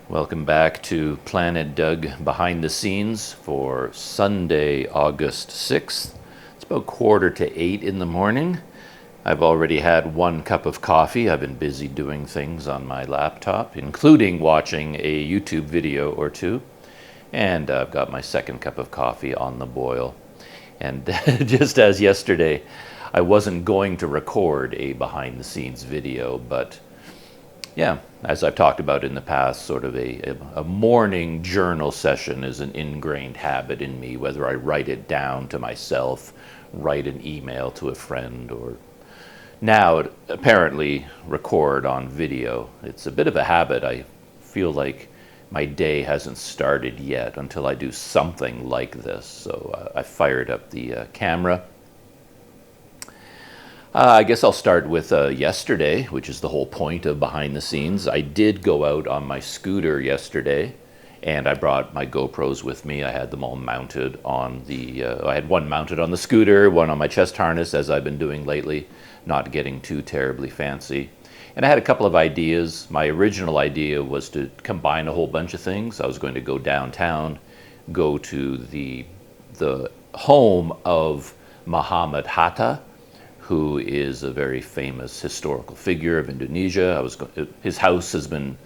Welcome back to Planet Doug Behind the Scenes for Sunday, August 6th. It's about 7:45 in the morning. I've already had 1 cup of coffee. I've been busy doing things on my laptop, including watching a YouTube video or two. And I've got my 2nd cup of coffee on the boil. And just as yesterday, I wasn't going to record a behind the scenes video, but yeah, as I've talked about in the past, sort of a morning journal session is an ingrained habit in me, whether I write it down to myself, write an email to a friend, or now apparently record on video. It's a bit of a habit. I feel like my day hasn't started yet until I do something like this. So I fired up the camera. I guess I'll start with yesterday, which is the whole point of behind the scenes. I did go out on my scooter yesterday, and I brought my GoPros with me. I had them all mounted on I had one mounted on the scooter, one on my chest harness, as I've been doing lately, not getting too terribly fancy. And I had a couple of ideas. My original idea was to combine a whole bunch of things. I was going to go downtown, go to the home of Muhammad Hatta, who is a very famous historical figure of Indonesia. His house has been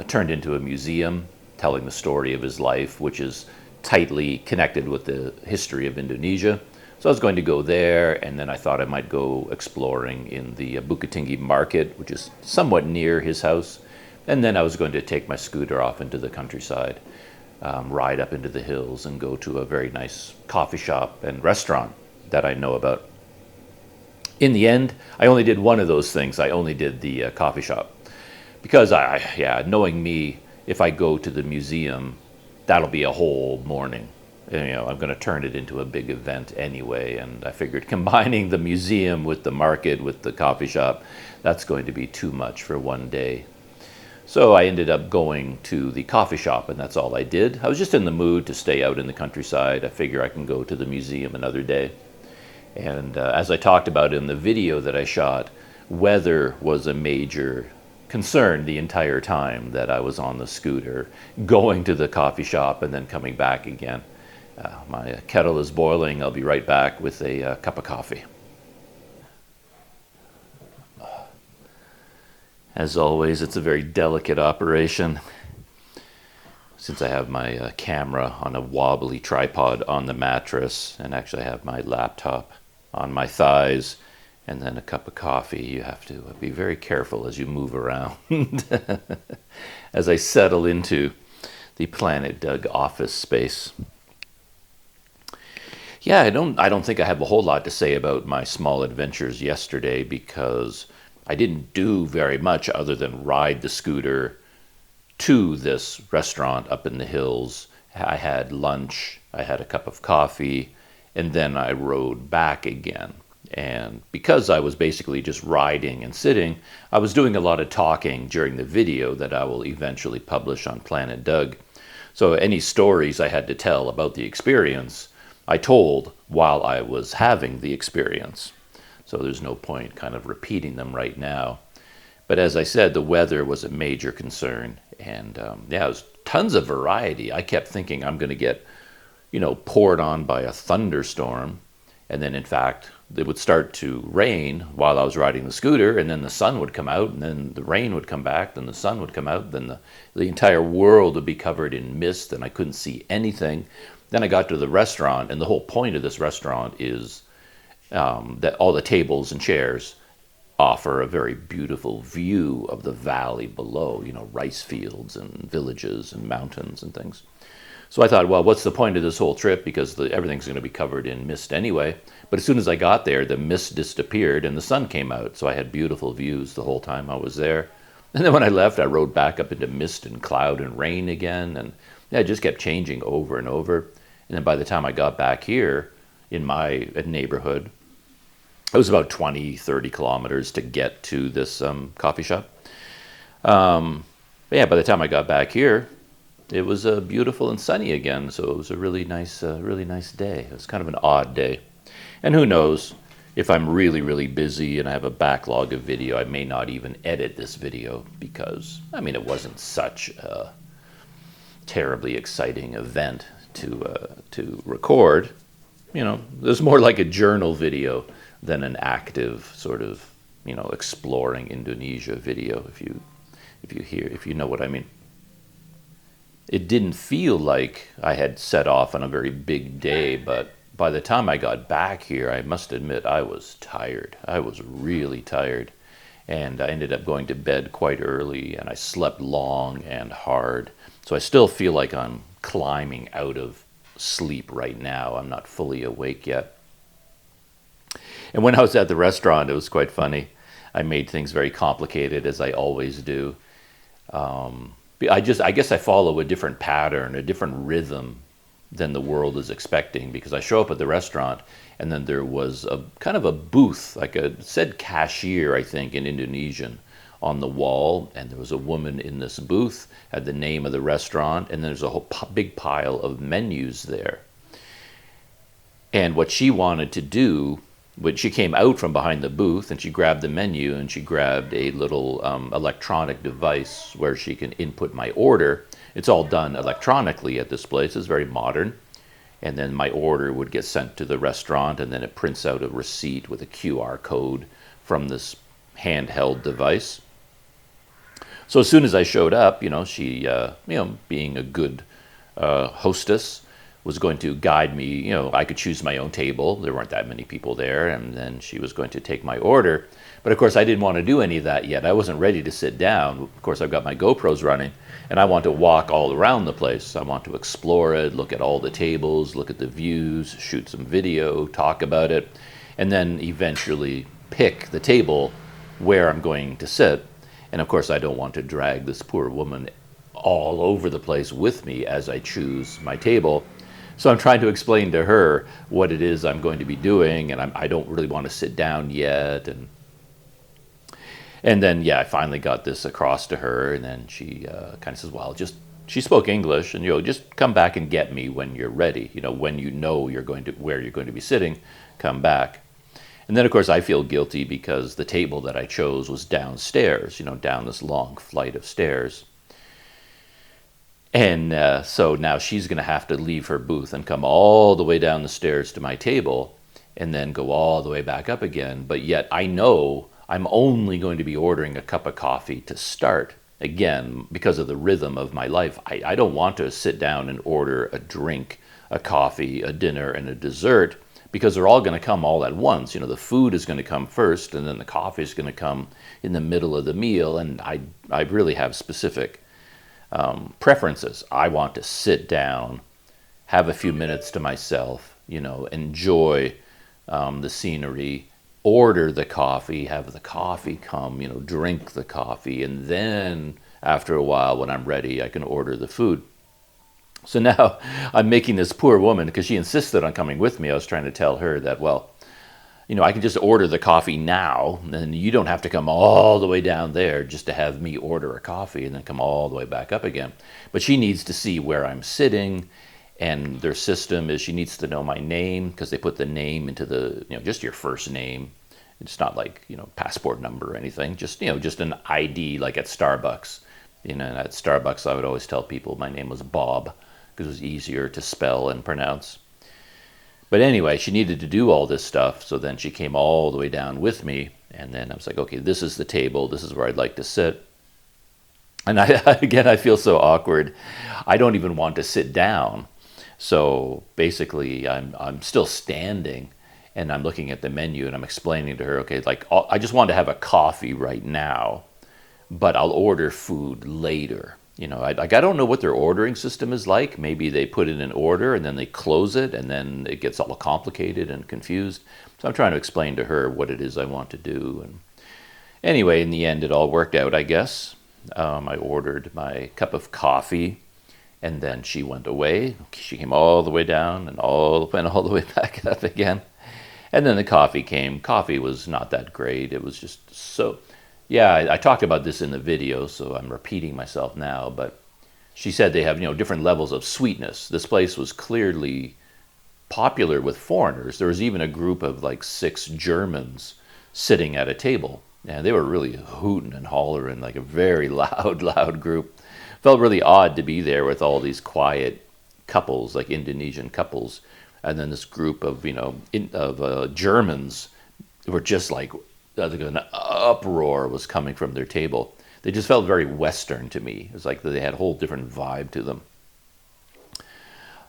turned into a museum telling the story of his life, which is tightly connected with the history of Indonesia. So I was going to go there, and then I thought I might go exploring in the Bukittinggi market, which is somewhat near his house. And then I was going to take my scooter off into the countryside, ride up into the hills, and go to a very nice coffee shop and restaurant that I know about. In the end, I only did one of those things. I only did the coffee shop. Because, knowing me, if I go to the museum, that'll be a whole morning. I'm going to turn it into a big event anyway, and I figured combining the museum with the market, with the coffee shop, that's going to be too much for one day. So I ended up going to the coffee shop, and that's all I did. I was just in the mood to stay out in the countryside. I figure I can go to the museum another day. And as I talked about in the video that I shot, weather was a major concern the entire time that I was on the scooter, going to the coffee shop and then coming back again. My kettle is boiling. I'll be right back with a cup of coffee. As always, it's a very delicate operation. Since I have my camera on a wobbly tripod on the mattress, and actually I have my laptop on my thighs, and then a cup of coffee, you have to be very careful as you move around. As I settle into the Planet Doug office space. Yeah, I don't think I have a whole lot to say about my small adventures yesterday, because I didn't do very much other than ride the scooter to this restaurant up in the hills. I had lunch, I had a cup of coffee, and then I rode back again. And because I was basically just riding and sitting, I was doing a lot of talking during the video that I will eventually publish on Planet Doug. So any stories I had to tell about the experience, I told while I was having the experience. So there's no point kind of repeating them right now. But as I said, the weather was a major concern. And it was tons of variety. I kept thinking I'm going to get, poured on by a thunderstorm. And then, in fact, it would start to rain while I was riding the scooter. And then the sun would come out. And then the rain would come back. Then the sun would come out. Then the entire world would be covered in mist. And I couldn't see anything. Then I got to the restaurant. And the whole point of this restaurant is that all the tables and chairs offer a very beautiful view of the valley below, rice fields and villages and mountains and things. So I thought, well, what's the point of this whole trip? Because everything's going to be covered in mist anyway. But as soon as I got there, the mist disappeared and the sun came out. So I had beautiful views the whole time I was there. And then when I left, I rode back up into mist and cloud and rain again. And it just kept changing over and over. And then by the time I got back here in my neighborhood, it was about 20, 30 kilometers to get to this coffee shop. By the time I got back here, it was beautiful and sunny again. So it was a really nice day. It was kind of an odd day. And who knows, if I'm really, really busy and I have a backlog of video, I may not even edit this video because, it wasn't such a terribly exciting event to record. You know, it was more like a journal video than an active sort of, you know, exploring Indonesia video, if you know what I mean. It didn't feel like I had set off on a very big day, but by the time I got back here, I must admit I was tired. I was really tired. And I ended up going to bed quite early, and I slept long and hard. So I still feel like I'm climbing out of sleep right now. I'm not fully awake yet. And when I was at the restaurant, it was quite funny. I made things very complicated, as I always do. I guess I follow a different pattern, a different rhythm than the world is expecting, because I show up at the restaurant and then there was a kind of a booth, like it said cashier, I think, in Indonesian on the wall, and there was a woman in this booth, had the name of the restaurant, and there's a whole big pile of menus there. And what she wanted to do, when she came out from behind the booth and she grabbed the menu and she grabbed a little electronic device where she can input my order. It's all done electronically at this place. It's very modern. And then my order would get sent to the restaurant, and then it prints out a receipt with a QR code from this handheld device. So as soon as I showed up, you know, she, being a good hostess, was going to guide me. You know, I could choose my own table. There weren't that many people there, and then she was going to take my order. But of course, I didn't want to do any of that yet. I wasn't ready to sit down. Of course, I've got my GoPros running, and I want to walk all around the place. I want to explore it, look at all the tables, look at the views, shoot some video, talk about it, and then eventually pick the table where I'm going to sit. And of course, I don't want to drag this poor woman all over the place with me as I choose my table. So I'm trying to explain to her what it is I'm going to be doing, and I don't really want to sit down yet. And then, I finally got this across to her, and then she kind of says, well, she spoke English, and, just come back and get me when you're ready. When you know where you're going to be sitting, come back. And then, of course, I feel guilty because the table that I chose was downstairs, down this long flight of stairs. And so now she's going to have to leave her booth and come all the way down the stairs to my table and then go all the way back up again. But yet I know I'm only going to be ordering a cup of coffee to start. Again, because of the rhythm of my life, I don't want to sit down and order a drink, a coffee, a dinner, and a dessert, because they're all going to come all at once. The food is going to come first, and then the coffee is going to come in the middle of the meal, and I really have specific preferences. I want to sit down, have a few minutes to myself, enjoy the scenery, order the coffee, have the coffee come, drink the coffee, and then after a while, when I'm ready, I can order the food. So now I'm making this poor woman, because she insisted on coming with me. I was trying to tell her that, well, I can just order the coffee now, and you don't have to come all the way down there just to have me order a coffee and then come all the way back up again. But she needs to see where I'm sitting, and their system is she needs to know my name, because they put the name into the, just your first name. It's not like, passport number or anything, just an ID, like at Starbucks. At Starbucks, I would always tell people my name was Bob, because it was easier to spell and pronounce. But anyway, she needed to do all this stuff, so then she came all the way down with me, and then I was like, okay, this is the table, this is where I'd like to sit. And I feel so awkward. I don't even want to sit down. So basically, I'm still standing, and I'm looking at the menu, and I'm explaining to her, okay, like, I just want to have a coffee right now, but I'll order food later. I don't know what their ordering system is like. Maybe they put in an order and then they close it, and then it gets all complicated and confused. So I'm trying to explain to her what it is I want to do. And anyway, in the end, it all worked out, I guess. I ordered my cup of coffee, and then she went away. She came all the way down and went all the way back up again. And then the coffee came. Coffee was not that great. It was just so... Yeah, I talked about this in the video, so I'm repeating myself now, but she said they have, different levels of sweetness. This place was clearly popular with foreigners. There was even a group of like 6 Germans sitting at a table, and they were really hooting and hollering, like a very loud group Felt really odd to be there with all these quiet couples, like Indonesian couples, and then this group of Germans were just like an uproar was coming from their table. They just felt very Western to me. It was like they had a whole different vibe to them.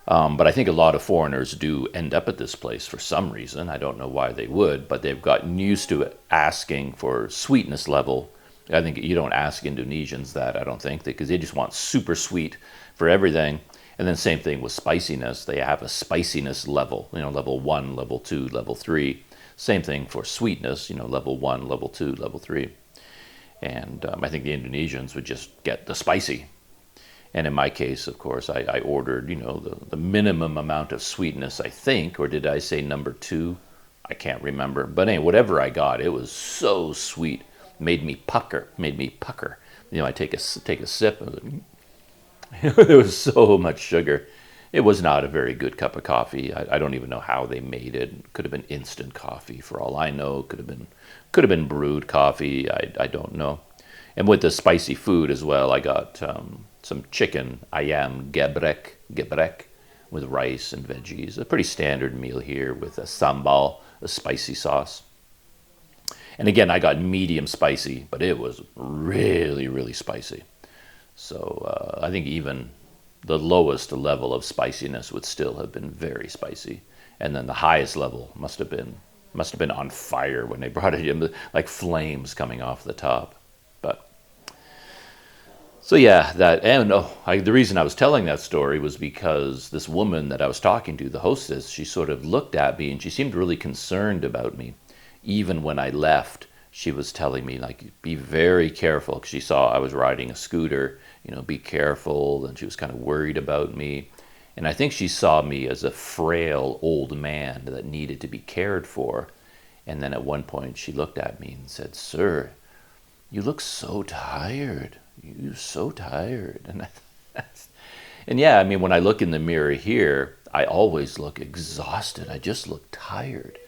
But I think a lot of foreigners do end up at this place for some reason. I don't know why they would, but they've gotten used to asking for sweetness level. I think you don't ask Indonesians that, I don't think, because they just want super sweet for everything. And then same thing with spiciness. They have a spiciness level, level 1, level 2, level 3. Same thing for sweetness, level 1, level 2, level 3. And I think the Indonesians would just get the spicy. And in my case, of course, I ordered, the minimum amount of sweetness, I think, or did I say number 2? I can't remember. But anyway, whatever I got, it was so sweet. Made me pucker. I take a sip. There was so much sugar. It was not a very good cup of coffee. I don't even know how they made it. It could have been instant coffee for all I know. Could have been brewed coffee. I don't know. And with the spicy food as well, I got some chicken, ayam gebrek, with rice and veggies. A pretty standard meal here with a sambal, a spicy sauce. And again, I got medium spicy, but it was really, really spicy. So I think even the lowest level of spiciness would still have been very spicy. And then the highest level must have been on fire when they brought it in, like flames coming off the top. So yeah, the reason I was telling that story was because this woman that I was talking to, the hostess, she sort of looked at me and she seemed really concerned about me. Even when I left, she was telling me, like, be very careful, because she saw I was riding a scooter, be careful, and she was kind of worried about me. And I think she saw me as a frail old man that needed to be cared for. And then at one point she looked at me and said, "Sir, you look so tired. You're so tired." And yeah, I mean, when I look in the mirror here, I always look exhausted. I just look tired.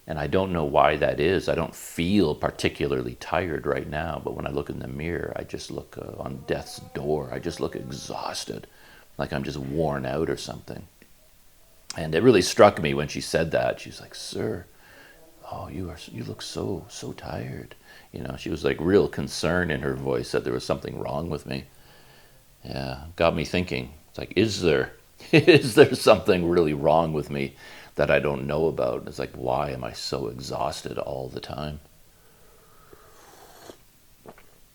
And I don't know why that is. I don't feel particularly tired right now, but when I look in the mirror, I just look on death's door. I just look exhausted, like I'm just worn out or something. And it really struck me when she said that. She's like, "Sir, oh, you look so tired." She was like real concern in her voice that there was something wrong with me. Yeah, got me thinking. It's like, is there something really wrong with me that I don't know about? It's like, why am I so exhausted all the time?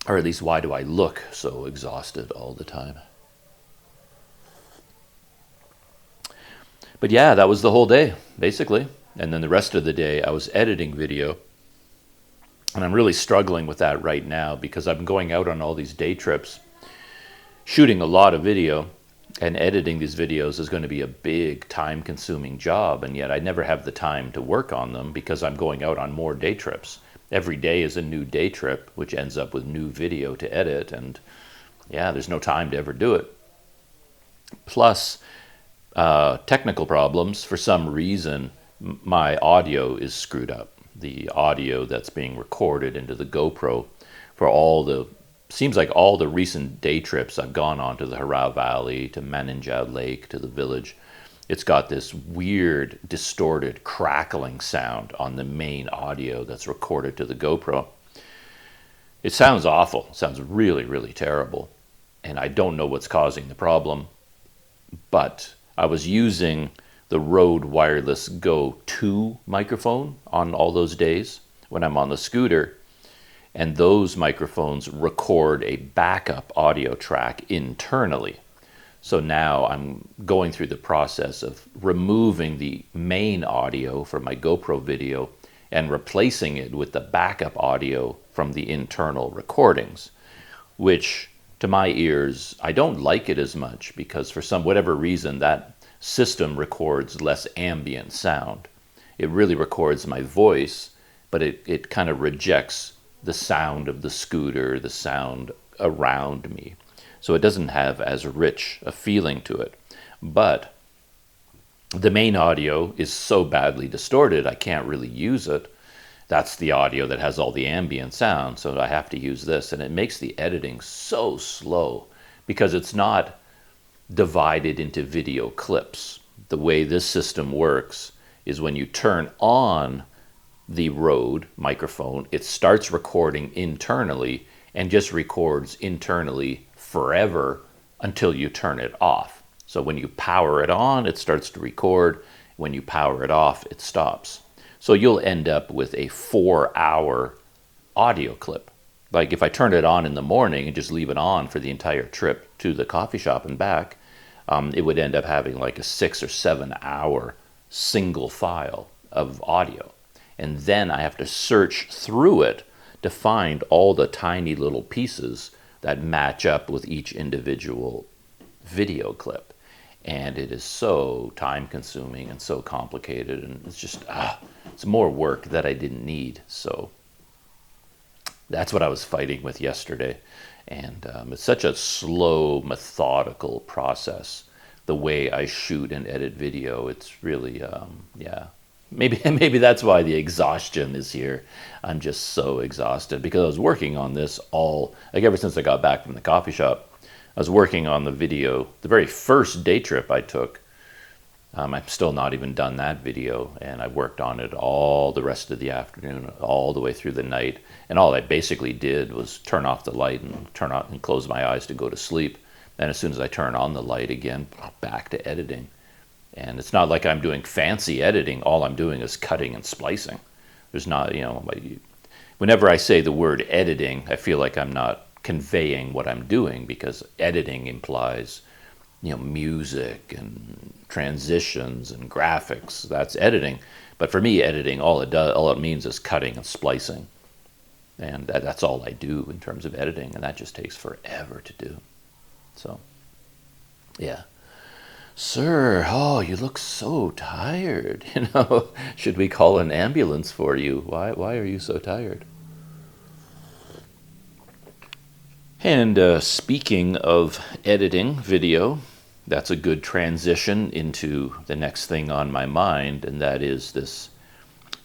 Or at least, why do I look so exhausted all the time? But yeah, that was the whole day, basically. And then the rest of the day, I was editing video. And I'm really struggling with that right now because I'm going out on all these day trips, shooting a lot of video, and editing these videos is going to be a big time-consuming job, and yet I never have the time to work on them because I'm going out on more day trips. Every day is a new day trip, which ends up with new video to edit, and yeah, there's no time to ever do it. Plus, technical problems. For some reason, my audio is screwed up. The audio that's being recorded into the GoPro for seems like all the recent day trips I've gone on to the Hara Valley, to Maninjau Lake, to the village, it's got this weird, distorted, crackling sound on the main audio that's recorded to the GoPro. It sounds awful. It sounds really, really terrible. And I don't know what's causing the problem, but I was using the Rode Wireless Go 2 microphone on all those days when I'm on the scooter, and those microphones record a backup audio track internally. So now I'm going through the process of removing the main audio from my GoPro video and replacing it with the backup audio from the internal recordings, which to my ears, I don't like it as much because for whatever reason that system records less ambient sound. It really records my voice, but it kind of rejects the sound of the scooter, the sound around me. So it doesn't have as rich a feeling to it. But the main audio is so badly distorted, I can't really use it. That's the audio that has all the ambient sound, so I have to use this. And it makes the editing so slow because it's not divided into video clips. The way this system works is when you turn on the Rode microphone, it starts recording internally and just records internally forever until you turn it off. So when you power it on, it starts to record. When you power it off, it stops. So you'll end up with a 4-hour audio clip. Like if I turn it on in the morning and just leave it on for the entire trip to the coffee shop and back, it would end up having like a 6 or 7 hour single file of audio. And then I have to search through it to find all the tiny little pieces that match up with each individual video clip. And it is so time consuming and so complicated, and it's just, it's more work that I didn't need. So that's what I was fighting with yesterday. And it's such a slow, methodical process. The way I shoot and edit video, it's really, yeah. Maybe that's why the exhaustion is here. I'm just so exhausted because I was working on this ever since I got back from the coffee shop. I was working on the video, the very first day trip I took. I'm still not even done that video, and I worked on it all the rest of the afternoon, all the way through the night. And all I basically did was turn off the light and close my eyes to go to sleep. And as soon as I turn on the light again, back to editing. And it's not like I'm doing fancy editing. All I'm doing is cutting and splicing. There's not, whenever I say the word editing, I feel like I'm not conveying what I'm doing, because editing implies, music and transitions and graphics. That's editing. But for me, editing, all it means is cutting and splicing. And that's all I do in terms of editing. And that just takes forever to do. So, yeah. Sir, you look so tired. Should we call an ambulance for you? Why are you so tired? And speaking of editing video, that's a good transition into the next thing on my mind, and that is this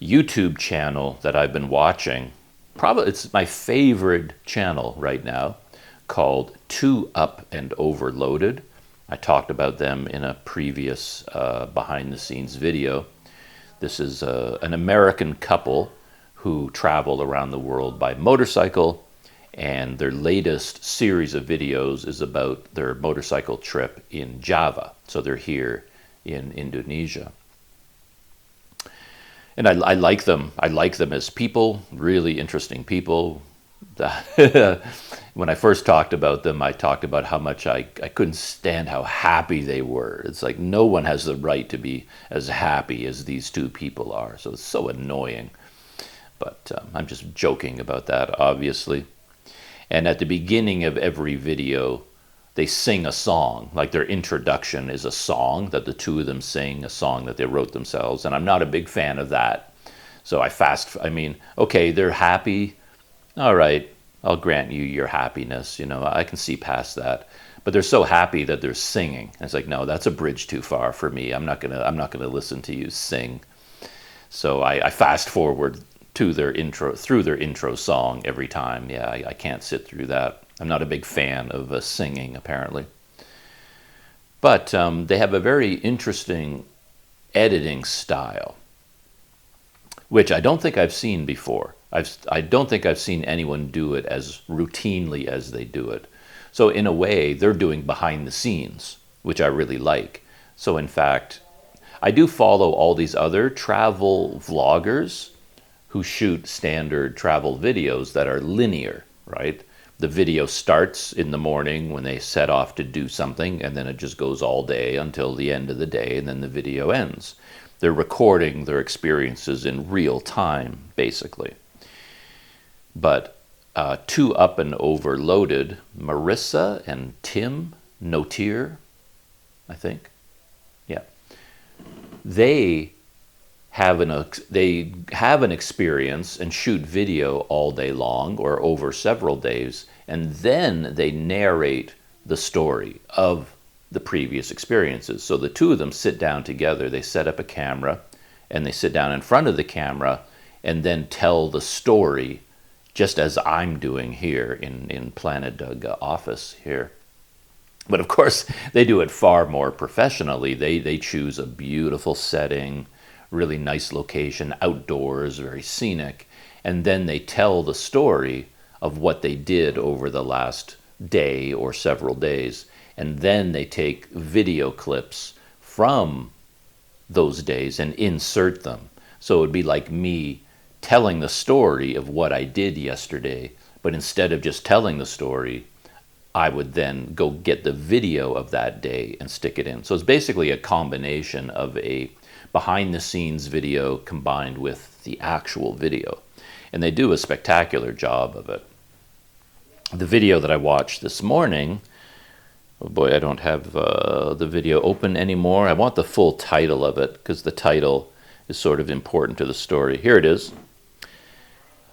YouTube channel that I've been watching. Probably it's my favorite channel right now, called 2 Up and Overloaded. I talked about them in a previous behind-the-scenes video. This is an American couple who travel around the world by motorcycle, and their latest series of videos is about their motorcycle trip in Java. So they're here in Indonesia. And I like them. I like them as people, really interesting people. When I first talked about them, I talked about how much I couldn't stand how happy they were. It's like no one has the right to be as happy as these two people are. So it's so annoying. But I'm just joking about that, obviously. And at the beginning of every video, they sing a song. Like their introduction is a song that the two of them sing, a song that they wrote themselves. And I'm not a big fan of that. So okay, they're happy. All right, I'll grant you your happiness. I can see past that. But they're so happy that they're singing. And it's like, no, that's a bridge too far for me. I'm not gonna listen to you sing. So I fast forward through their intro song every time. Yeah, I can't sit through that. I'm not a big fan of singing, apparently. But they have a very interesting editing style, which I don't think I've seen before. I don't think I've seen anyone do it as routinely as they do it. So in a way, they're doing behind the scenes, which I really like. So in fact, I do follow all these other travel vloggers who shoot standard travel videos that are linear, right? The video starts in the morning when they set off to do something, and then it just goes all day until the end of the day, and then the video ends. They're recording their experiences in real time, basically. But 2 Up and Overloaded, Marissa and Tim Notier, I think. Yeah. They have an experience and shoot video all day long or over several days, and then they narrate the story of the previous experiences. So the two of them sit down together, they set up a camera, and they sit down in front of the camera and then tell the story, just as I'm doing here in Planet Doug office here. But of course, they do it far more professionally. They choose a beautiful setting, really nice location, outdoors, very scenic, and then they tell the story of what they did over the last day or several days. And then they take video clips from those days and insert them. So it would be like me telling the story of what I did yesterday, but instead of just telling the story, I would then go get the video of that day and stick it in. So it's basically a combination of a behind-the-scenes video combined with the actual video. And they do a spectacular job of it. The video that I watched this morning, oh boy, I don't have the video open anymore. I want the full title of it because the title is sort of important to the story. Here it is.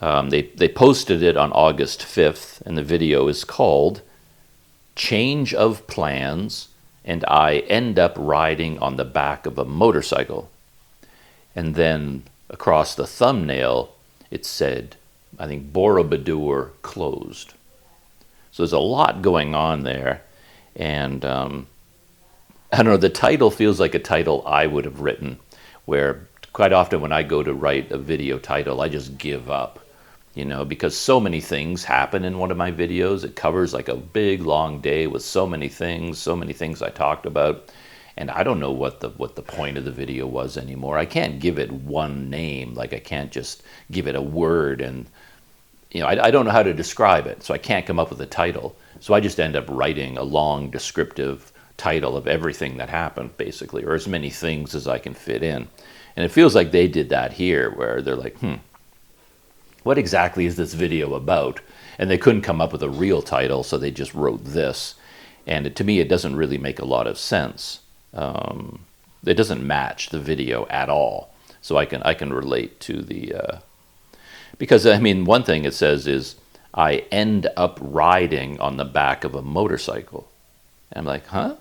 They posted it on August 5th, and the video is called Change of Plans, and I End Up Riding on the Back of a Motorcycle. And then across the thumbnail, it said, I think, Borobodur closed. So there's a lot going on there. And I don't know, the title feels like a title I would have written, where quite often when I go to write a video title, I just give up. Because so many things happen in one of my videos. It covers like a big long day with so many things I talked about, and I don't know what the point of the video was anymore. I can't give it one name, like I can't just give it a word, and I don't know how to describe it, so I can't come up with a title. So I just end up writing a long descriptive title of everything that happened, basically, or as many things as I can fit in. And it feels like they did that here, where they're like, what exactly is this video about? And they couldn't come up with a real title, so they just wrote this. And to me, it doesn't really make a lot of sense. It doesn't match the video at all. So I can relate to the... because, one thing it says is, I end up riding on the back of a motorcycle. And I'm like, huh?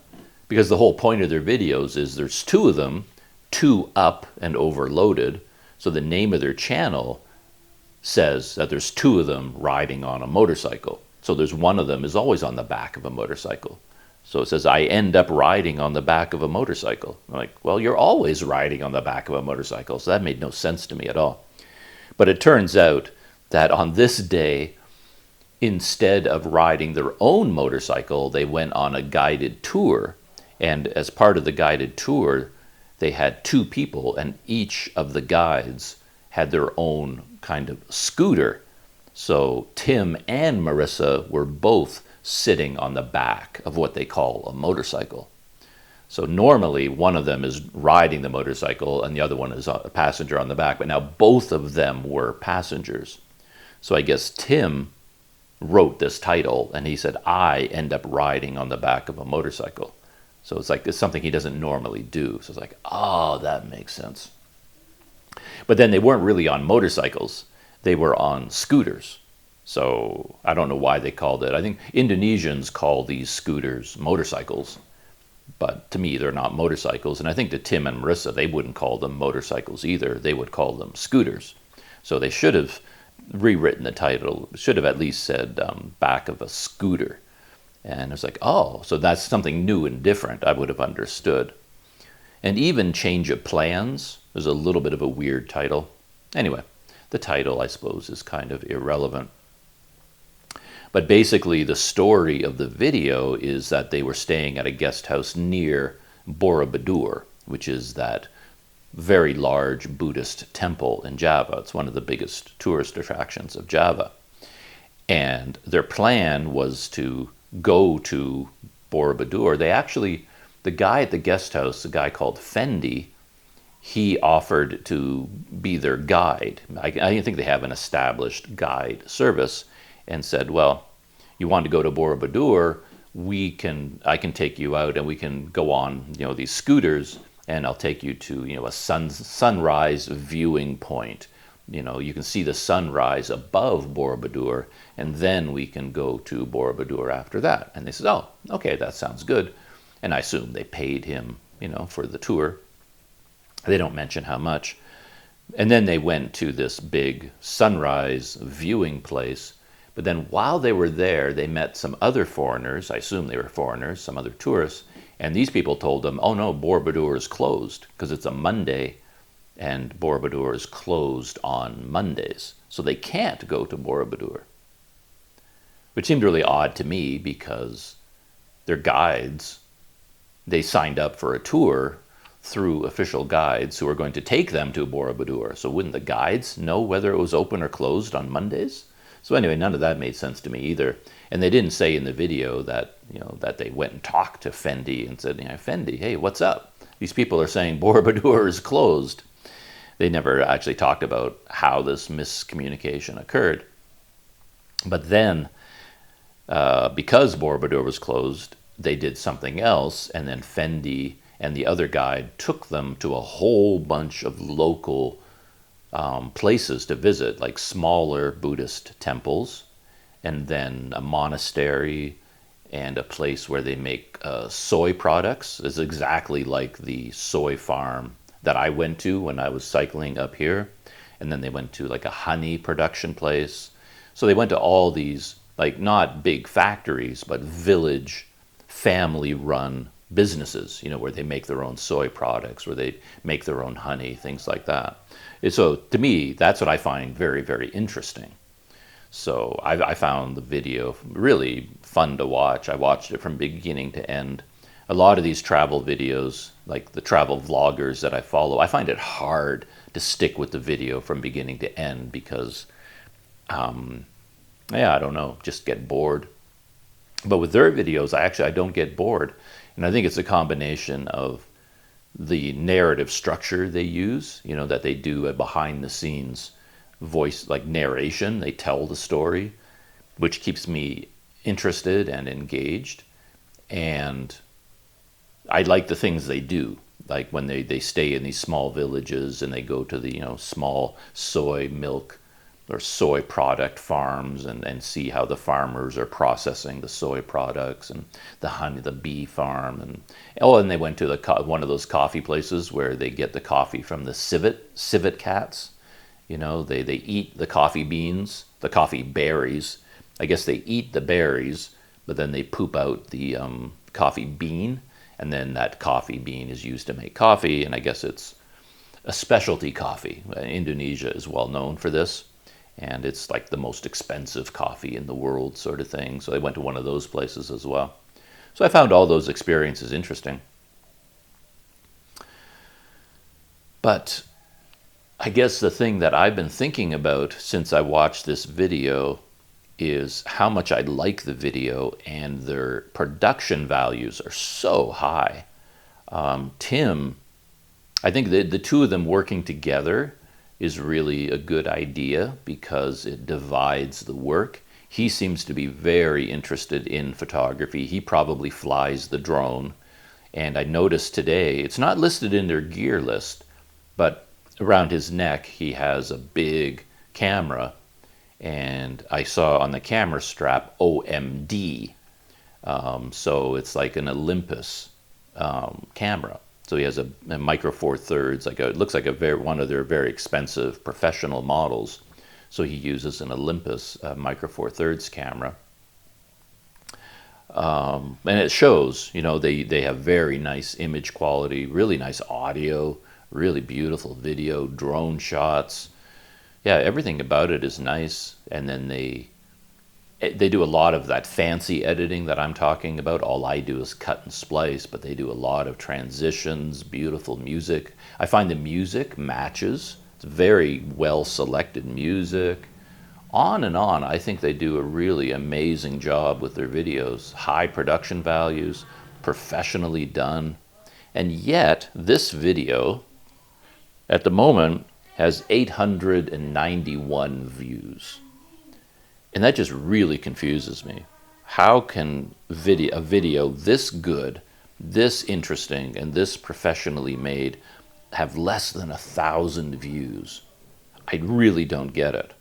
Because the whole point of their videos is there's two of them, two up and overloaded. So the name of their channel says that there's two of them riding on a motorcycle. So there's one of them is always on the back of a motorcycle. So it says, I end up riding on the back of a motorcycle. I'm like, well, you're always riding on the back of a motorcycle. So that made no sense to me at all. But it turns out that on this day, instead of riding their own motorcycle, they went on a guided tour. And as part of the guided tour, they had two people, and each of the guides had their own kind of scooter. So Tim and Marissa were both sitting on the back of what they call a motorcycle. So normally one of them is riding the motorcycle and the other one is a passenger on the back, but now both of them were passengers. So I guess Tim wrote this title and he said, I end up riding on the back of a motorcycle. So it's something he doesn't normally do. So it's like, oh, that makes sense. But then they weren't really on motorcycles. They were on scooters. So I don't know why they called it. I think Indonesians call these scooters motorcycles. But to me, they're not motorcycles. And I think to Tim and Marissa, they wouldn't call them motorcycles either. They would call them scooters. So they should have rewritten the title. Should have at least said back of a scooter. And it's like, oh, so that's something new and different. I would have understood. And even Change of Plans is a little bit of a weird title. Anyway, the title, I suppose, is kind of irrelevant. But basically, the story of the video is that they were staying at a guest house near Borobodur, which is that very large Buddhist temple in Java. It's one of the biggest tourist attractions of Java. And their plan was to go to Borobodur. The guy at the guest house, a guy called Fendi, he offered to be their guide. I think they have an established guide service, and said, well, you want to go to Borobodur, I can take you out and we can go on, these scooters, and I'll take you to, a sunrise viewing point. You can see the sunrise above Borobodur, and then we can go to Borobodur after that. And they said, oh, okay, that sounds good. And I assume they paid him, for the tour. They don't mention how much. And then they went to this big sunrise viewing place. But then while they were there, they met some other foreigners. I assume they were foreigners, some other tourists. And these people told them, oh no, Borobudur is closed because it's a Monday and Borobudur is closed on Mondays. So they can't go to Borobudur. Which seemed really odd to me because their guides, they signed up for a tour through official guides who were going to take them to Borobudur. So wouldn't the guides know whether it was open or closed on Mondays? So anyway, none of that made sense to me either. And they didn't say in the video that, that they went and talked to Fendi and said, Fendi, hey, what's up? These people are saying Borobudur is closed. They never actually talked about how this miscommunication occurred. But then, because Borobudur was closed, they did something else, and then Fendi and the other guide took them to a whole bunch of local places to visit, like smaller Buddhist temples, and then a monastery, and a place where they make soy products. It's exactly like the soy farm that I went to when I was cycling up here. And then they went to like a honey production place. So they went to all these, like not big factories, but village, family-run businesses, where they make their own soy products, where they make their own honey, things like that. And so to me, that's what I find very, very interesting. So I found the video really fun to watch. I watched it from beginning to end. A lot of these travel videos, like the travel vloggers that I follow, I find it hard to stick with the video from beginning to end because, I don't know, just get bored. But with their videos, I don't get bored. And I think it's a combination of the narrative structure they use, that they do a behind the scenes voice, like narration. They tell the story, which keeps me interested and engaged. And I like the things they do, like when they stay in these small villages and they go to the small soy milk or soy product farms and see how the farmers are processing the soy products, and the honey, the bee farm, and they went to one of those coffee places where they get the coffee from the civet cats. They eat the coffee beans, the coffee berries. I guess they eat the berries, but then they poop out the coffee bean. And then that coffee bean is used to make coffee, and I guess it's a specialty coffee. Indonesia is well known for this, and it's like the most expensive coffee in the world sort of thing. So I went to one of those places as well. So I found all those experiences interesting. But I guess the thing that I've been thinking about since I watched this video is how much I like the video, and their production values are so high. Tim, I think the two of them working together is really a good idea because it divides the work. He seems to be very interested in photography. He probably flies the drone. And I noticed today, it's not listed in their gear list, but around his neck he has a big camera. And I saw on the camera strap OMD. So it's like an Olympus camera. So he has a Micro Four Thirds, it looks like one of their very expensive professional models. So he uses an Olympus Micro Four Thirds camera. And it shows, they have very nice image quality, really nice audio, really beautiful video, drone shots. Yeah, everything about it is nice. And then they do a lot of that fancy editing that I'm talking about. All I do is cut and splice, but they do a lot of transitions, beautiful music. I find the music matches. It's very well selected music. On and on, I think they do a really amazing job with their videos. High production values, professionally done. And yet, this video, at the moment, has 891 views. And that just really confuses me. How can a video this good, this interesting, and this professionally made have less than 1,000 views? I really don't get it.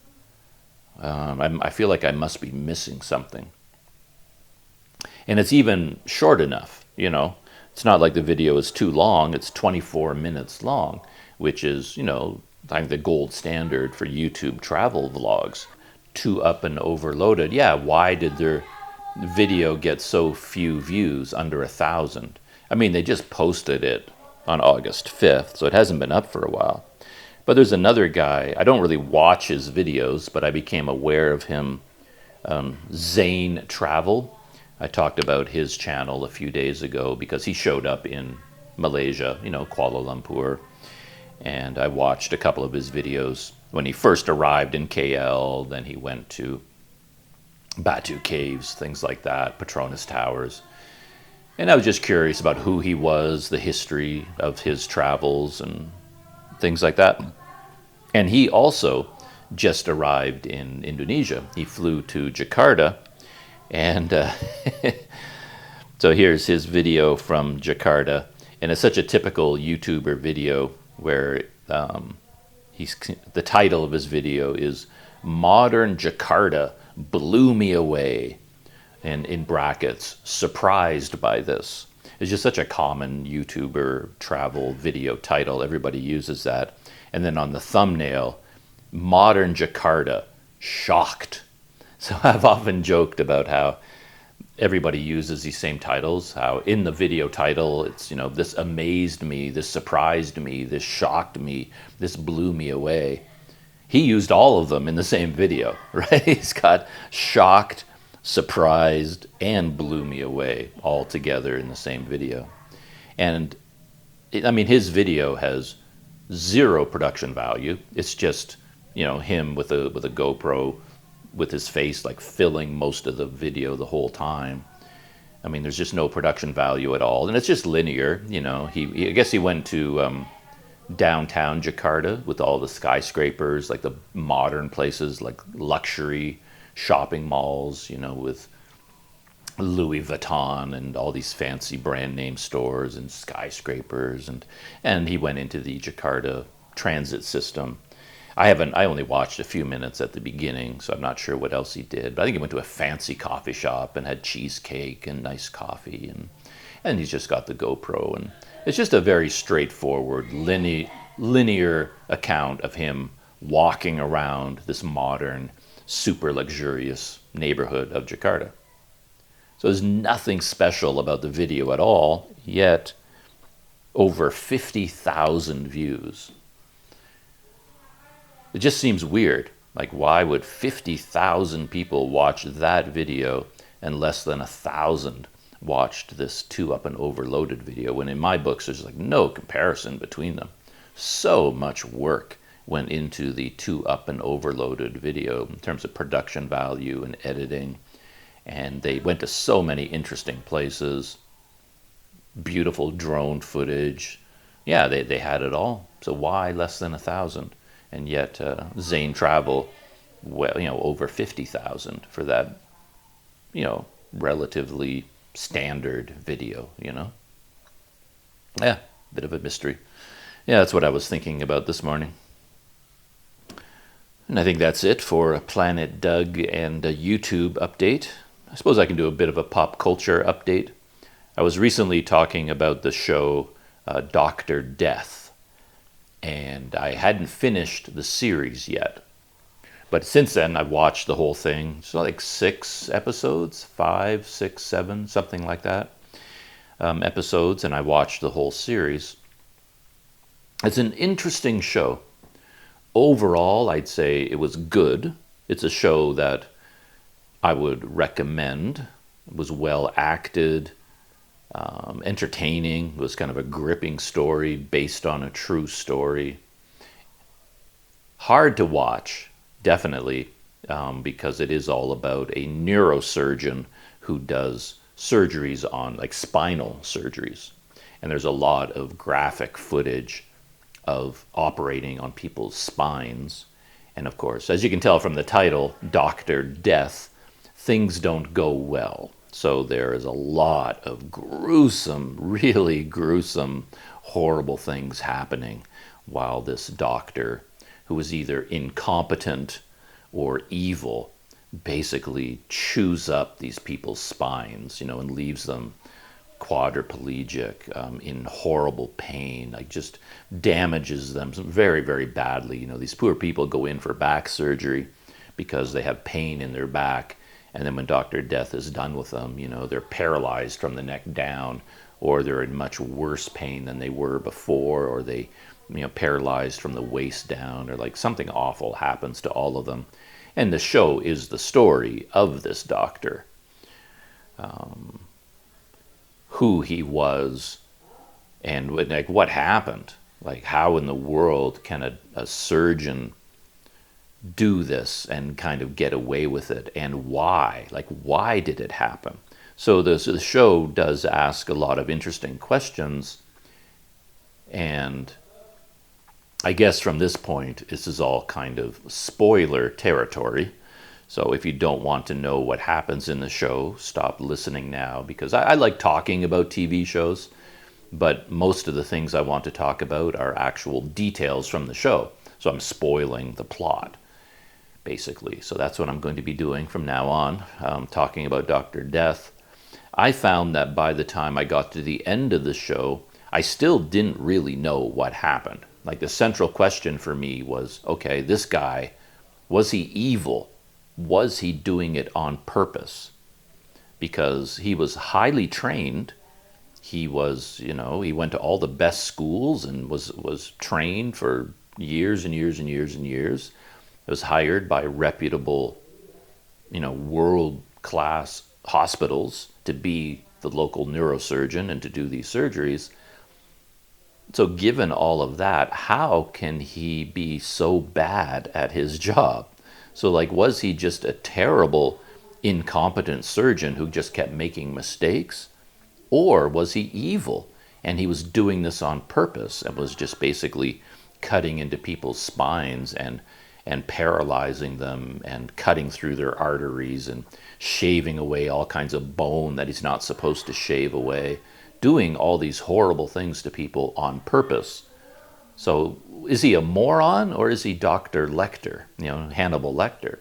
I feel like I must be missing something. And it's even short enough, It's not like the video is too long. It's 24 minutes long, which is, I think the gold standard for YouTube travel vlogs. too up and overloaded. Yeah, why did their video get so few views, under 1,000? I mean, they just posted it on August 5th, so it hasn't been up for a while. But there's another guy, I don't really watch his videos, but I became aware of him, Zane Travel. I talked about his channel a few days ago because he showed up in Malaysia, Kuala Lumpur. And I watched a couple of his videos when he first arrived in KL. Then he went to Batu Caves, things like that, Petronas Towers. And I was just curious about who he was, the history of his travels and things like that. And he also just arrived in Indonesia. He flew to Jakarta. And so here's his video from Jakarta. And it's such a typical YouTuber video where the title of his video is "Modern Jakarta Blew Me Away," and in brackets, "surprised by this." It's just such a common YouTuber travel video title. Everybody uses that. And then on the thumbnail, "Modern Jakarta, shocked." So I've often joked about how everybody uses these same titles, how in the video title, it's, this amazed me, this surprised me, this shocked me, this blew me away. He used all of them in the same video, right? He's got shocked, surprised, and blew me away all together in the same video. And his video has zero production value. It's just, him with a GoPro with his face like filling most of the video the whole time. There's just no production value at all, and it's just linear. I guess he went to downtown Jakarta with all the skyscrapers, like the modern places, like luxury shopping malls, with Louis Vuitton and all these fancy brand name stores and skyscrapers, and he went into the Jakarta transit system. I only watched a few minutes at the beginning, so I'm not sure what else he did. But I think he went to a fancy coffee shop and had cheesecake and nice coffee, and he's just got the GoPro. And it's just a very straightforward, linear account of him walking around this modern, super luxurious neighborhood of Jakarta. So there's nothing special about the video at all, yet over 50,000 views. It just seems weird. Like, why would 50,000 people watch that video and less than 1,000 watched this too up and overloaded video, when in my books there's like no comparison between them? So much work went into the too up and overloaded video in terms of production value and editing. And they went to so many interesting places, beautiful drone footage. Yeah, they had it all. So why less than 1,000? And yet Zane Travel, over 50,000 for that, relatively standard video, Yeah, bit of a mystery. Yeah, that's what I was thinking about this morning. And I think that's it for Planet Doug and a YouTube update. I suppose I can do a bit of a pop culture update. I was recently talking about the show Dr. Death. And I hadn't finished the series yet. But since then, I've watched the whole thing. So like 6 episodes, 5, 6, 7, something like that. Episodes, and I watched the whole series. It's an interesting show. Overall, I'd say it was good. It's a show that I would recommend. It was well acted. Entertaining. It was kind of a gripping story based on a true story. Hard to watch, definitely, because it is all about a neurosurgeon who does surgeries on, like, spinal surgeries. And there's a lot of graphic footage of operating on people's spines. And of course, as you can tell from the title, Dr. Death, things don't go well. So there is a lot of gruesome, really gruesome, horrible things happening while this doctor, who is either incompetent or evil, basically chews up these people's spines, and leaves them quadriplegic, in horrible pain, like just damages them very, very badly. These poor people go in for back surgery because they have pain in their back. And then when Dr. Death is done with them, they're paralyzed from the neck down, or they're in much worse pain than they were before, or they, paralyzed from the waist down, or like something awful happens to all of them. And the show is the story of this doctor, who he was, and like what happened. Like, how in the world can a surgeon do this and kind of get away with it, and why? Like, why did it happen? So the show does ask a lot of interesting questions, and I guess from this point, this is all kind of spoiler territory. So if you don't want to know what happens in the show, stop listening now, because I like talking about TV shows, but most of the things I want to talk about are actual details from the show. So I'm spoiling the plot, basically. So that's what I'm going to be doing from now on, talking about Dr. Death. I found that by the time I got to the end of the show, I still didn't really know what happened. Like, the central question for me was, okay, this guy, was he evil? Was he doing it on purpose? Because he was highly trained. He was, he went to all the best schools and was trained for years and years and years and years. He was hired by reputable, world-class hospitals to be the local neurosurgeon and to do these surgeries. So given all of that, how can he be so bad at his job? So, like, was he just a terrible, incompetent surgeon who just kept making mistakes? Or was he evil and he was doing this on purpose and was just basically cutting into people's spines and paralyzing them and cutting through their arteries and shaving away all kinds of bone that he's not supposed to shave away, doing all these horrible things to people on purpose? So is he a moron, or is he Dr. Lecter, Hannibal Lecter?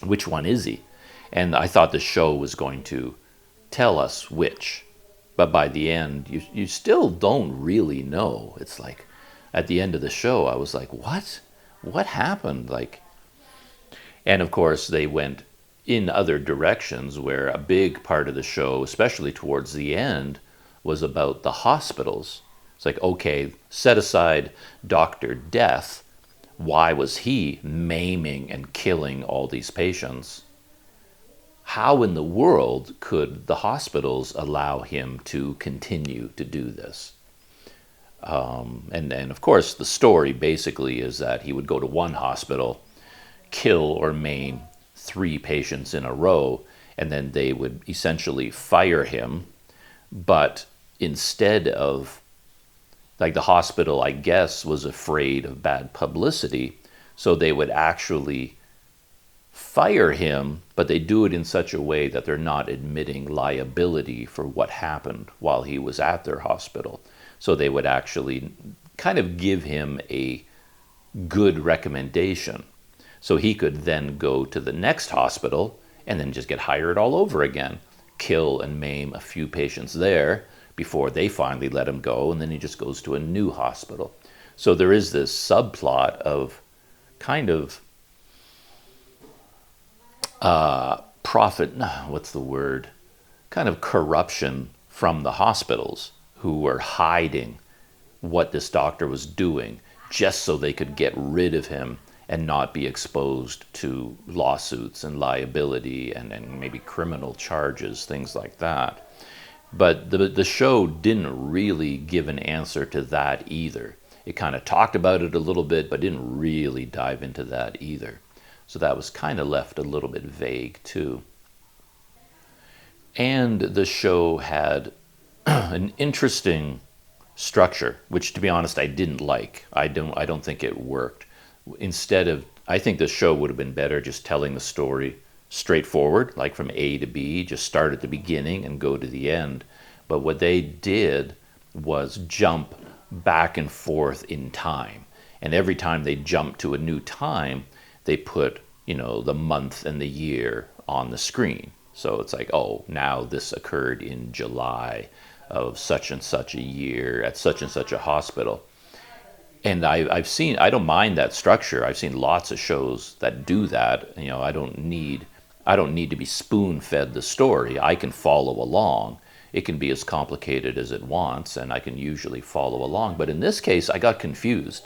Which one is he? And I thought the show was going to tell us which. But by the end, you still don't really know. It's like, at the end of the show, I was like, what? What happened? Like, and of course, they went in other directions, where a big part of the show, especially towards the end, was about the hospitals. It's like, okay, set aside Dr. Death. Why was he maiming and killing all these patients? How in the world could the hospitals allow him to continue to do this? And of course, the story basically is that he would go to one hospital, kill or maim 3 patients in a row, and then they would essentially fire him. But instead of, like, the hospital, I guess, was afraid of bad publicity, so they would actually fire him, but they do it in such a way that they're not admitting liability for what happened while he was at their hospital. So they would actually kind of give him a good recommendation, so he could then go to the next hospital and then just get hired all over again, kill and maim a few patients there before they finally let him go, and then he just goes to a new hospital. So there is this subplot of kind of kind of corruption from the hospitals, who were hiding what this doctor was doing just so they could get rid of him and not be exposed to lawsuits and liability and maybe criminal charges, things like that. But the show didn't really give an answer to that either. It kind of talked about it a little bit, but didn't really dive into that either. So that was kind of left a little bit vague too. And the show had an interesting structure, which, to be honest, I didn't like. I don't think it worked. Instead of, I think the show would have been better just telling the story straightforward, like from A to B, just start at the beginning and go to the end. But what they did was jump back and forth in time. And every time they jumped to a new time, they put, the month and the year on the screen. So it's like, oh, now this occurred in July of such and such a year at such and such a hospital. And I've seen, I don't mind that structure. I've seen lots of shows that do that. You know, I don't need to be spoon-fed the story. I can follow along. It can be as complicated as it wants, and I can usually follow along. But in this case, I got confused.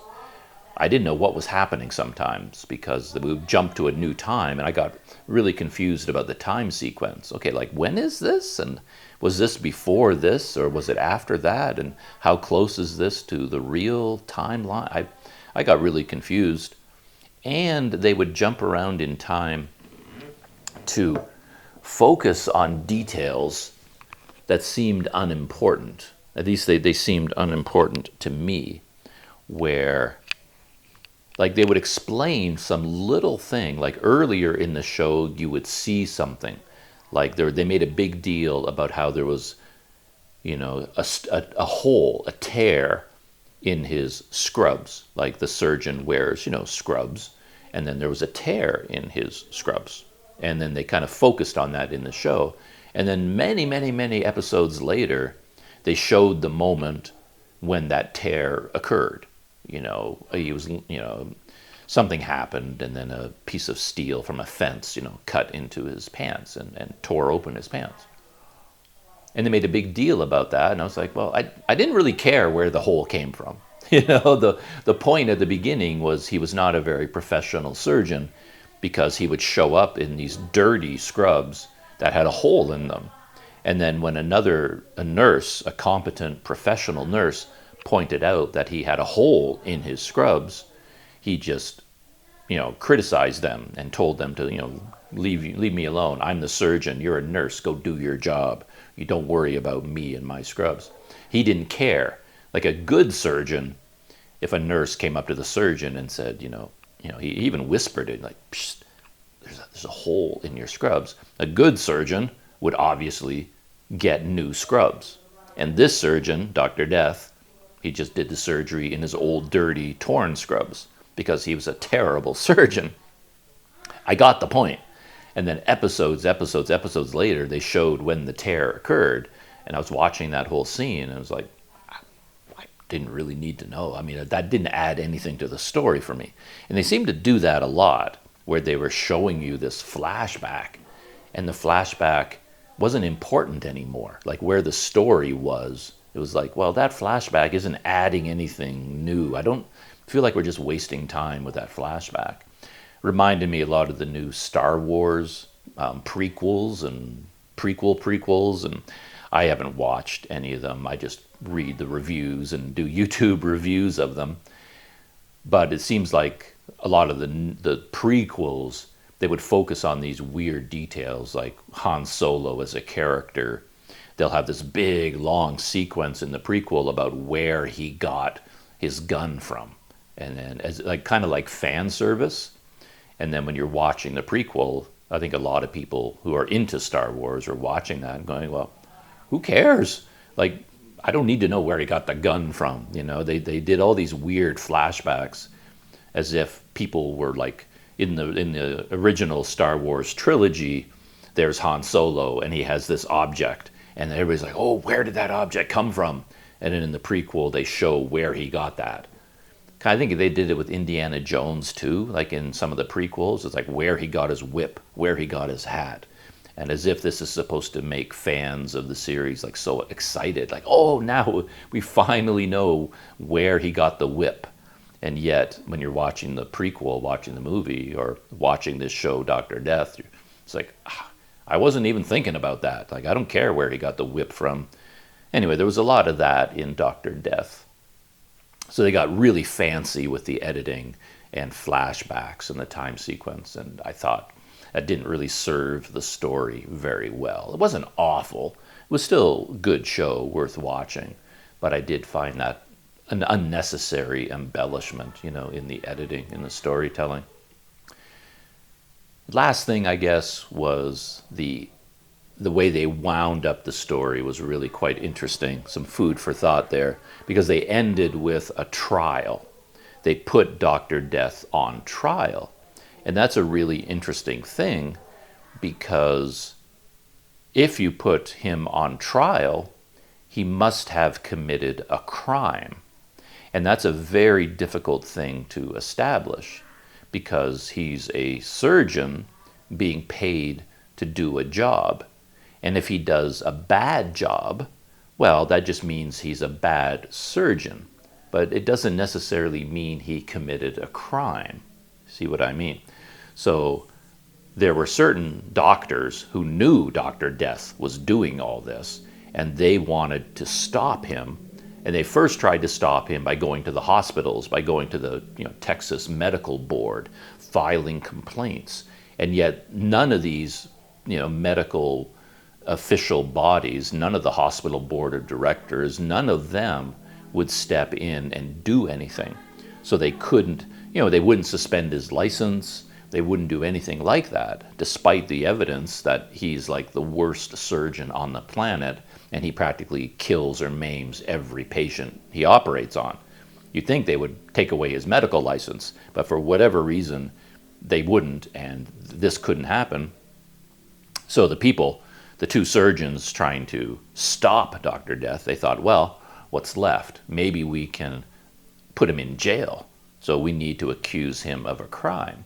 I didn't know what was happening sometimes because we would jump to a new time, and I got really confused about the time sequence. Okay, like, when is this? And was this before this, or was it after that? And how close is this to the real timeline? I got really confused. And they would jump around in time to focus on details that seemed unimportant. At least they seemed unimportant to me, where like they would explain some little thing. Like earlier in the show, you would see something. Like they made a big deal about how there was, you know, a hole, a tear in his scrubs. Like the surgeon wears, you know, scrubs. And then there was a tear in his scrubs. And then they kind of focused on that in the show. And then many episodes later, they showed the moment when that tear occurred. You know, he was, you know, something happened, and then a piece of steel from a fence, you know, cut into his pants and tore open his pants. And they made a big deal about that, and I was like, well, I didn't really care where the hole came from. You know, the point at the beginning was he was not a very professional surgeon because he would show up in these dirty scrubs that had a hole in them. And then when a nurse, a competent professional nurse, pointed out that he had a hole in his scrubs, he just, you know, criticized them and told them to, you know, leave me alone. I'm the surgeon. You're a nurse. Go do your job. You don't worry about me and my scrubs. He didn't care. Like a good surgeon, if a nurse came up to the surgeon and said, you know, he even whispered it, like, psst, there's a hole in your scrubs. A good surgeon would obviously get new scrubs. And this surgeon, Dr. Death, he just did the surgery in his old, dirty, torn scrubs because he was a terrible surgeon. I got the point. And then episodes later, they showed when the tear occurred. And I was watching that whole scene, and I was like, I didn't really need to know. I mean, that didn't add anything to the story for me. And they seemed to do that a lot, where they were showing you this flashback, and the flashback wasn't important anymore. Like where the story was, it was like, well, that flashback isn't adding anything new. I don't feel like we're just wasting time with that flashback. Reminded me a lot of the new Star Wars prequels and prequels, and I haven't watched any of them. I just read the reviews and do YouTube reviews of them. But it seems like a lot of the prequels, they would focus on these weird details, like Han Solo as a character. They'll have this big, long sequence in the prequel about where he got his gun from. And then as like kind of like fan service. And then when you're watching the prequel, I think a lot of people who are into Star Wars are watching that and going, well, who cares? Like, I don't need to know where he got the gun from. You know, they did all these weird flashbacks as if people were like, in the original Star Wars trilogy, there's Han Solo and he has this object. And everybody's like, oh, where did that object come from? And then in the prequel, they show where he got that. I think they did it with Indiana Jones too, like in some of the prequels. It's like where he got his whip, where he got his hat. And as if this is supposed to make fans of the series like so excited, like, oh, now we finally know where he got the whip. And yet, when you're watching the prequel, watching the movie, or watching this show, Dr. Death, it's like, I wasn't even thinking about that. Like, I don't care where he got the whip from. Anyway, there was a lot of that in Dr. Death. So they got really fancy with the editing and flashbacks and the time sequence, and I thought that didn't really serve the story very well. It wasn't awful. It was still a good show, worth watching, but I did find that an unnecessary embellishment, you know, in the editing, in the storytelling. Last thing, I guess, was the way they wound up the story was really quite interesting. Some food for thought there, because they ended with a trial. They put Dr. Death on trial. And that's a really interesting thing, because if you put him on trial, he must have committed a crime. And that's a very difficult thing to establish because he's a surgeon being paid to do a job. And if he does a bad job, well, that just means he's a bad surgeon. But it doesn't necessarily mean he committed a crime. See what I mean? So there were certain doctors who knew Dr. Death was doing all this, and they wanted to stop him. And they first tried to stop him by going to the hospitals, by going to the Texas Medical Board, filing complaints. And yet none of these medical official bodies, none of the hospital board of directors, none of them would step in and do anything. So they couldn't, they wouldn't suspend his license. They wouldn't do anything like that, despite the evidence that he's like the worst surgeon on the planet, and he practically kills or maims every patient he operates on. You'd think they would take away his medical license, but for whatever reason, they wouldn't, and this couldn't happen. So the two surgeons trying to stop Dr. Death, they thought, well, what's left? Maybe we can put him in jail. So we need to accuse him of a crime.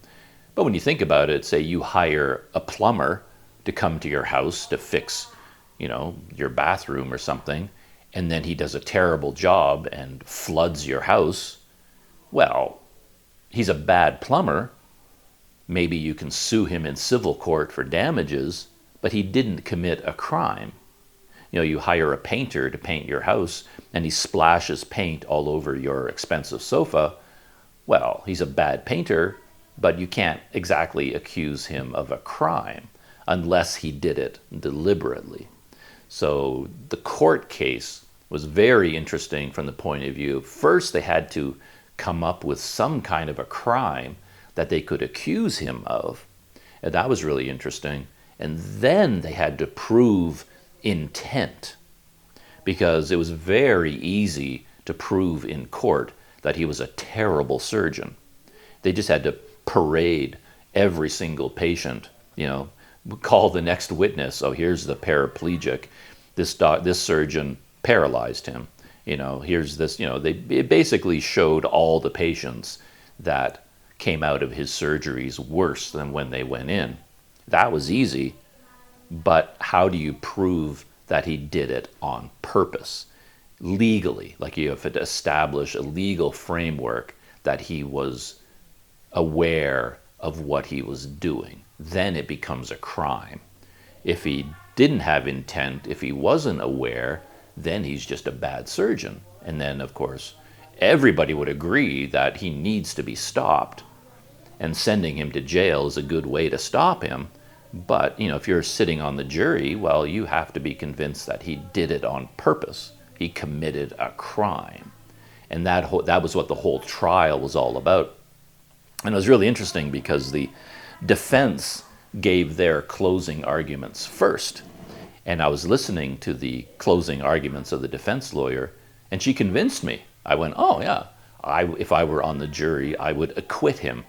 But when you think about it, say you hire a plumber to come to your house to fix, your bathroom or something, and then he does a terrible job and floods your house. Well, he's a bad plumber. Maybe you can sue him in civil court for damages, but he didn't commit a crime. You hire a painter to paint your house and he splashes paint all over your expensive sofa. Well, he's a bad painter, but you can't exactly accuse him of a crime unless he did it deliberately. So the court case was very interesting from the point of view. First, they had to come up with some kind of a crime that they could accuse him of. And that was really interesting. And then they had to prove intent, because it was very easy to prove in court that he was a terrible surgeon. They just had to parade every single patient, call the next witness. Oh, here's the paraplegic. This surgeon paralyzed him. Here's this, it basically showed all the patients that came out of his surgeries worse than when they went in. That was easy, but how do you prove that he did it on purpose? Legally, like you have to establish a legal framework that he was aware of what he was doing. Then it becomes a crime. If he didn't have intent, if he wasn't aware, then he's just a bad surgeon. And then, of course, everybody would agree that he needs to be stopped, and sending him to jail is a good way to stop him. But, if you're sitting on the jury, well, you have to be convinced that he did it on purpose. He committed a crime. And that was what the whole trial was all about. And it was really interesting because the defense gave their closing arguments first. And I was listening to the closing arguments of the defense lawyer, and she convinced me. I went, oh, yeah, if I were on the jury, I would acquit him.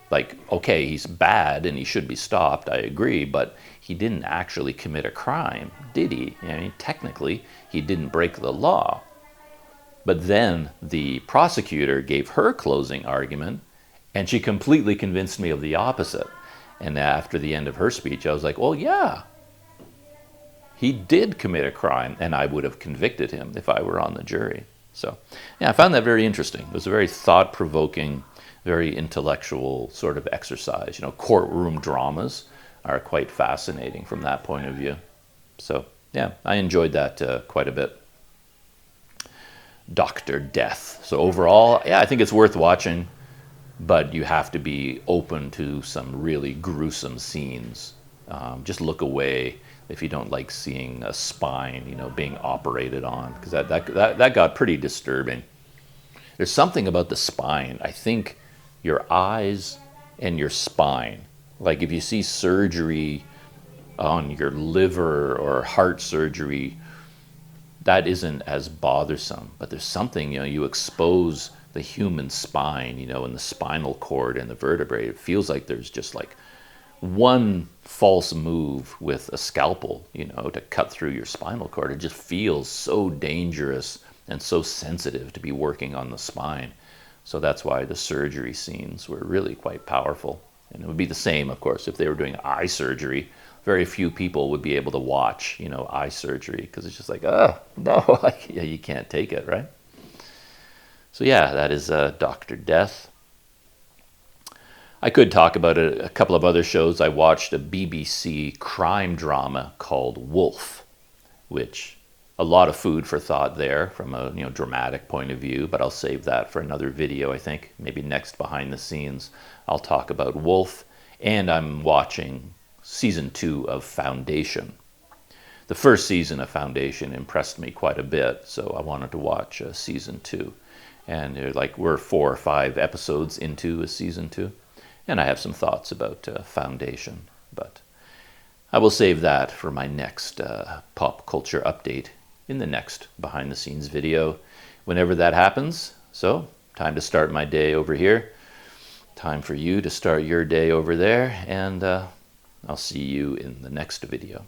Like, okay, he's bad and he should be stopped, I agree, but he didn't actually commit a crime, did he? Technically, he didn't break the law. But then the prosecutor gave her closing argument, and she completely convinced me of the opposite. And after the end of her speech, I was like, well, yeah, he did commit a crime, and I would have convicted him if I were on the jury. So, yeah, I found that very interesting. It was a very thought-provoking, very intellectual sort of exercise. Courtroom dramas are quite fascinating from that point of view. So, yeah, I enjoyed that quite a bit. Dr. Death. So overall, yeah, I think it's worth watching, but you have to be open to some really gruesome scenes. Just look away if you don't like seeing a spine, being operated on, because that got pretty disturbing. There's something about the spine. I think your eyes and your spine, like if you see surgery on your liver or heart surgery, that isn't as bothersome. But there's something, you expose the human spine, and the spinal cord and the vertebrae. It feels like there's just like one false move with a scalpel, to cut through your spinal cord. It just feels so dangerous and so sensitive to be working on the spine. So that's why the surgery scenes were really quite powerful. And it would be the same, of course, if they were doing eye surgery. Very few people would be able to watch, eye surgery, because it's just like, oh, no, yeah, you can't take it, right? So yeah, that is Dr. Death. I could talk about a couple of other shows. I watched a BBC crime drama called Wolf, which a lot of food for thought there from a dramatic point of view, but I'll save that for another video, I think. Maybe next behind the scenes, I'll talk about Wolf. And I'm watching season 2 of Foundation. The first season of Foundation impressed me quite a bit, so I wanted to watch season 2. And we're 4 or 5 episodes into a season 2. And I have some thoughts about Foundation, but I will save that for my next pop culture update in the next behind the scenes video, whenever that happens. So, time to start my day over here. Time for you to start your day over there, and I'll see you in the next video.